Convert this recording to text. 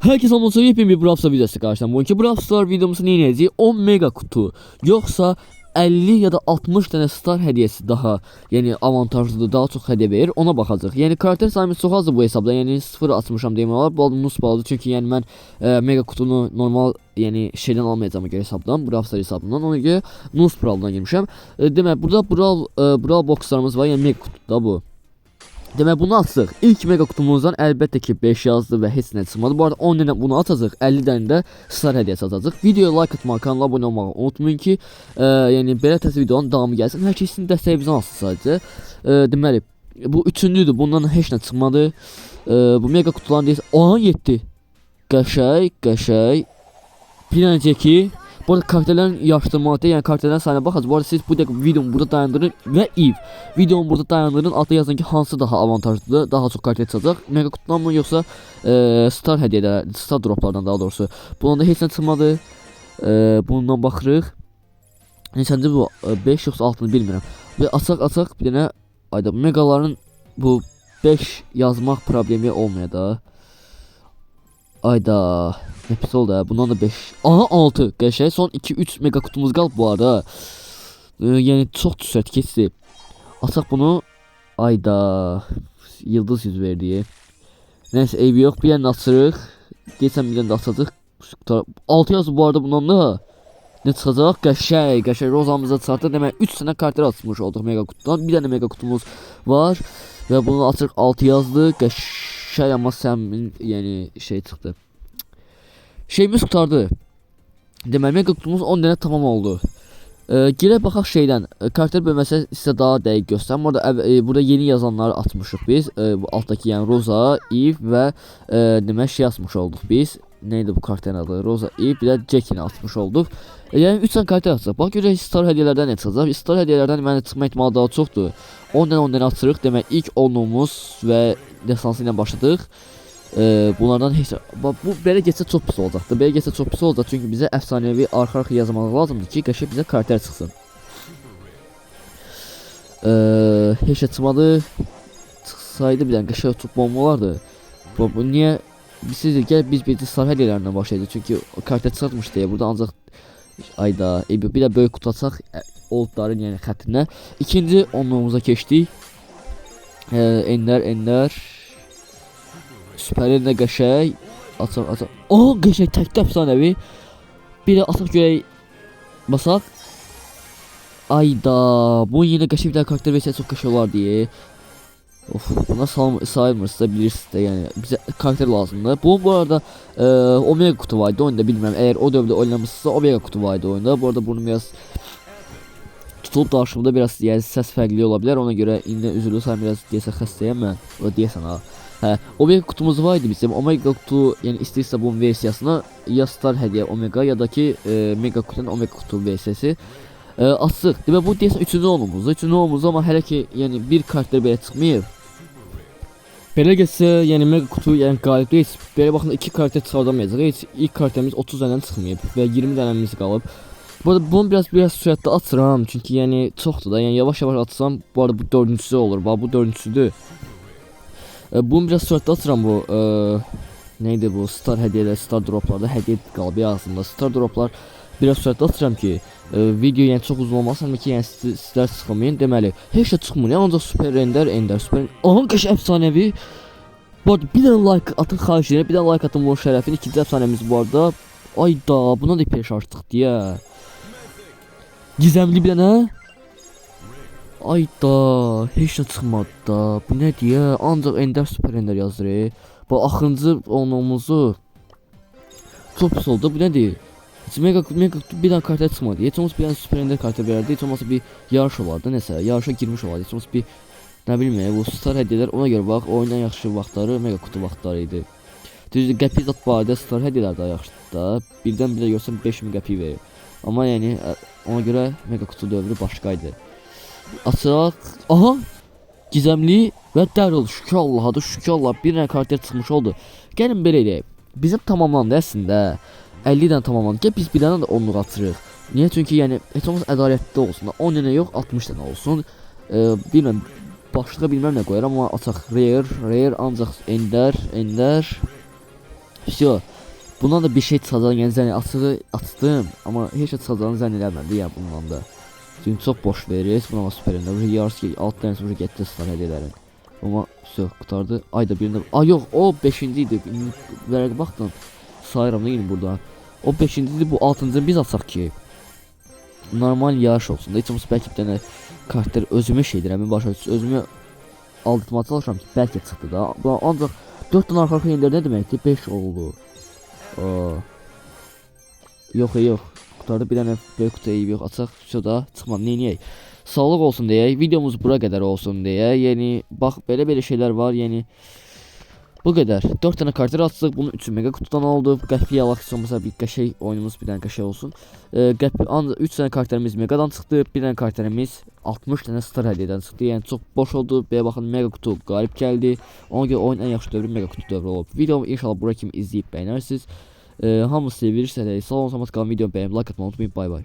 Herkese olmasa yepyeni bir Brawl Stars videosu karşıdan. Bugünkü Brawl Stars videomuzu ne edeceğiz? 10 mega kutu yoksa 50 ya da 60 tane star hediyesi daha yani avantajlı daha çok hediye verir ona bakacağız. Yani karakter sayımız çok azdır bu hesabda. Yani 0 atmışam demək olar. Bu nus bağlı çünkü yani ben mega kutunu normal yani şeyden almayacağım göre hesabdan, Brawl Stars hesabından. Ona göre nus Brawl'dan girmişəm. Demək burada Brawl boxlarımız var. Yani mega kutuda bu. Demək bunu açsaq. İlk mega kutumuzdan əlbəttə ki 5 yazdı və heç nə çıxmadı. Bu arada 10 dənə bunu atacaq, 50 dənə də star hədiyyəsi atacaq. Videoya like atmağı, kanala abunə olmağı unutmayın ki, yəni belə təzə videonun davamı gəlsin. Hər şey sizin dəstəyinizdən alsın sadəcə. Deməli, bu üçüncüdür. Bundan heç nə çıxmadı. Bu mega kutuların deyəsə, aha 7. Qəşəng. Bir dənə ki bu arada karakterlerin yaşlanmalıdır, yani karakterlerin sayına bakacağız. Bu arada siz bu dakika videomu burada dayandırın ve if videomu burada dayandırın, altta yazın ki hansı daha avantajlıdır, daha çok karakter çıkacak. Mega kutudan mı yoksa star hediyeler, star droplardan daha doğrusu. Bundan da heç nə çıxmadı. Bundan baxırıq. Neçəncə bu 5 yoxsa 6'ını bilmirəm. Ve açaq bir dənə ayda megaların bu 5 yazmaq problemi olmaya da. Ayda ne pis oldu ya. Bundan da 5. Aha 6. Qəşəng. Son 2-3 mega kutumuz qalıb bu arada. Yəni çox düzelt keçdi. Açaq bunu. Ayda yıldız yüz verdi. Neyse eybi yox. Bir dənə açırıq. Deyəsən bir dənə də açacaq. 6 yazdı bu arada bundan da. Ne çıxacaq? Qəşəng. Rozamıza çıxartdı. Demək 3 tane karakter açmış olduq mega kutudan. Bir dənə mega kutumuz var. Və bunu açırıq 6 yazdı. Qəşəng amma səmin yəni şey çıxdı. Şeyimiz kurtardı. Deməli mega kutumuz 10 dənə tamam oldu. Girə baxaq şeydən. Karakter bölməsi sizə daha dəqiq göstərir. Burada yeni yazanları atmışıq biz. Bu altdaki yəni Rosa, Eve və demək şey atmış olduq biz. Neydi bu karakterin adı? Rosa, Eve bir də Jackini atmış olduq. Yəni 3 tane karakter atacaq. Bax görək star hədiyələrdən nə çıxacaq. Star hədiyələrdən məndə çıxma ehtimalı daha çoxdur. 10 dənə açırıq. Demək ilk 10'umuz və destansı ilə başladıq. Bunlardan heç bu belə getsə çox pis olacaqdı. Belə getsə çox pis olacaq çünki bizə əfsanəvi arxa yazmaq lazımdır ki, qəşəng bizə karakter çıxsın. Heç nə çıxmadı. Çıxsaydı bir dənə qəşəng top bombalardı. Bu niyə siz gəl biz bir star hədiyələrindən başlayacağıq çünki karakter çıxartmış deyə burada ancaq ayda bir də böyük kutu açaq oldların yəni xətrinə. İkinci 10'umuza keçdik. Ender Süperində qəşəng açaq. Oh qəşəng təkdə əfsanəvi. Bir də açaq görək basaq. Ayda bu yine qəşəng bir karakter versə çox qəşəng olar deyə. Of buna sayılmırsa bilirsiniz də yəni bizə karakter lazımdır. Bu arada Omega kutu vardı oyunda bilmirəm. Eğer o dövrdə oynamışsınızsa Omega kutu vardı oyunda. Bu arada bunu biraz tutulup danışımda biraz yani ses fərqli ola bilər. Ona görə indi üzrlü sayım biraz deyəsən xəstəyəm mən. O deyəsən ha. Omega kutumuz vardı bizim. Omega kutu yani istəyirsə bunun versiyasına ya star hediye Omega ya da ki mega kutunun Omega kutu versiyası açıq. Demək bu deyəsən 3-cü 10'umuzda. 3-cü 10'umuzda amma hələ ki yəni bir karakter belə çıxmayıb. Belə getsə yəni mega kutu yəni qalib deyil. Belə baxın 2 karakter çıxardamayacaq. Heç ilk karakterimiz 30 dənədən çıxmayıb və 20 dənəmiz qalıb. Bu arada bunu biraz sürətli açıram çünki yəni çoxdur da. Yəni yavaş atsam bu arada bu 4-cüsü olur. Bax bu 4-cüsüdür. Bunu biraz sürətli açıram bu neydi bu star hediyeler, star droplarda hediye qalıb yazımda. Star droplar biraz sürətli açıram ki video yəni çox uzun olmasın ki yəni sizlər sıxılmayın. Deməli heç nə çıxmır. Yəni ancaq super ender super. Aha qəşəng əfsanəvi. Bu arada bir dənə like atın xahiş edirəm. Bir dənə like atın bu şərəfin. İkinci əfsanəmiz bu arada. Ayda buna da peş açdıq deyə. Gizemli bir dənə. Ayda heç nə çıxmadı da. Bu nə deyə? Ancaq ender super ender yazır. Bu axırıncı onumuzu çox pis oldu. Bu nədir? Mega bir dənə karakter çıxmadı. Heç olmasa bir dənə super ender karakter verərdi. Heç olmasa bir yarış olardı. Nəsə yarışa girmiş olardı. Heç olmasa bir nə bilmirəm bu star hədiyələr ona görə bax oyundan yaxşı vaxtları mega kutu vaxtları idi. Düzdür qəpik zat barədə star hədiyələr də yaxşıdır da. Birdən bir də görsəm 5000 qəpik verir. Amma yəni ona görə mega kutu dövrü başqaydı. Açaq. Aha. Gizemli və dərhal şükür Allah'a da şükür Allah bir dənə karakter çıxmış oldu. Gəlin belə eləyək. Bizim tamamlandı əslində. 50 dənə tamamlandı. Gəl biz bir dənə də 10'luq atırıq. Niyə? Çünki yəni heç olmasa ədalətli olsun. 10 dənə yox 60 dənə olsun. Bilməm başlığa bilməm nə qoyar amma açaq rare ancaq ender Все. Bundan da bir şey çıxacağını, yəni zənn açdım, amma heç nə çıxacağını zənn eləmədim ya bundan da. Çünki çox boş verir. Buna süperində. Burada yarısı alt dənəsi burada getdi star hədiyələrin. Amma все qutardı. Ayda birində. Ay yox, o 5-ci idi. Vərəqə baxdım. Sayıram da yine burada. O 5-ci idi, bu 6-cı biz açaq ki normal yarış olsun da. Heç olmasa bəlkə bir dənə kartlar özümə şeydir. Həmin başa özümü aldırtmağa çalışıram ki bəlkə çıxdı da. Bu ancaq 4 dənə arxa yenilər nə deməkdir? 5 oldu. Yox yox. Qutarda bir dənə böyük kutu eyib yox. Açaq da çıxmadı. Neyniyək? Sağlıq olsun deyək. Videomuz bura qədər olsun deyək. Yəni bax belə şeylər var. Yəni bu qədər. 4 dənə kartlar açdıq. Bunun 3 mega kutudan oldu. Qəpik alaq ki olmasa bir qəşəng oyunumuz bir dənə qəşəng olsun. Ancaq 3 dənə kartlarımız megadan çıxdı. Bir dənə kartlarımız 60 dənə star hədiyyədən çıxdı. Yəni çox boş oldu. Belə baxın mega kutu qalib gəldi. Ona görə oyun ən yaxşı dövrü mega kutu dövrü olub. Videomu inşallah bura kimi izləyib bəyənərsiniz. Hamı sevirsiniz. Sağ olun, salamat qalın. Videomu bəyənib like atmayı unutmayın. Bay bay.